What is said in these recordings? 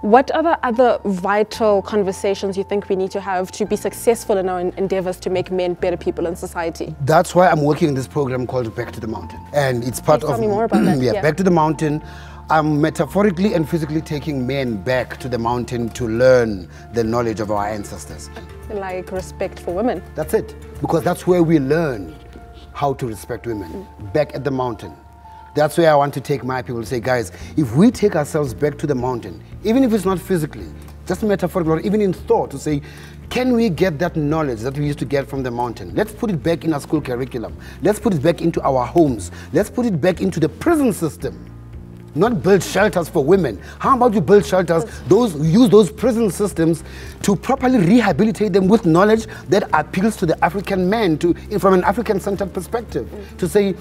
What are the other vital conversations you think we need to have to be successful in our endeavors to make men better people in society? That's why I'm working in this program called Back to the Mountain. And it's part of... Tell me more about that. Yeah, Back to the Mountain. I'm metaphorically and physically taking men back to the mountain to learn the knowledge of our ancestors. Like respect for women. That's it. Because that's where we learn how to respect women. Back at the mountain. That's where I want to take my people to say, guys, if we take ourselves back to the mountain, even if it's not physically, just metaphorically or even in thought, to say, can we get that knowledge that we used to get from the mountain? Let's put it back in our school curriculum. Let's put it back into our homes. Let's put it back into the prison system. Not build shelters for women. How about you build shelters, use those prison systems to properly rehabilitate them with knowledge that appeals to the African man, from an African-centered perspective, to say,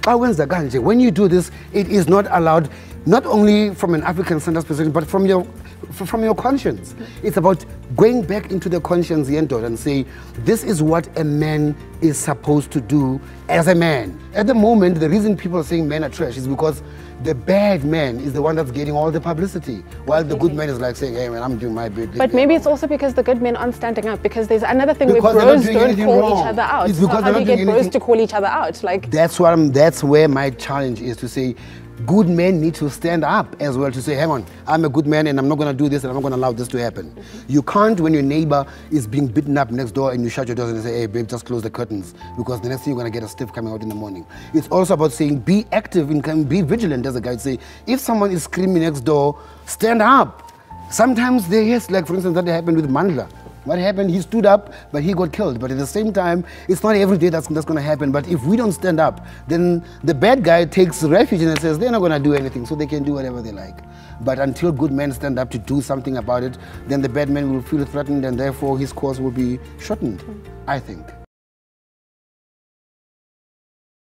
when you do this, it is not allowed, not only from an African-centered perspective, but from your conscience. It's about going back into the conscience and say, this is what a man is supposed to do as a man. At the moment, the reason people are saying men are trash is because the bad man is the one that's getting all the publicity, while the good man is like saying, hey man, I'm doing my bit. But maybe it's also because the good men aren't standing up, because there's another thing where bros don't call each other out. It's because how do you get bros to call each other out? Like, that's where my challenge is, to say, good men need to stand up as well, to say, hang on, I'm a good man and I'm not going to do this and I'm not going to allow this to happen. You can't, when your neighbor is being beaten up next door and you shut your doors and say, hey babe, just close the curtains, because the next thing you're going to get a stiff coming out in the morning. It's also about saying, be active, be vigilant, as a guy say. If someone is screaming next door, stand up. Sometimes like for instance, that happened with Mandla. What happened? He stood up, but he got killed. But at the same time, it's not every day that's going to happen. But if we don't stand up, then the bad guy takes refuge and says they're not going to do anything, so they can do whatever they like. But until good men stand up to do something about it, then the bad man will feel threatened and therefore his cause will be shortened, I think.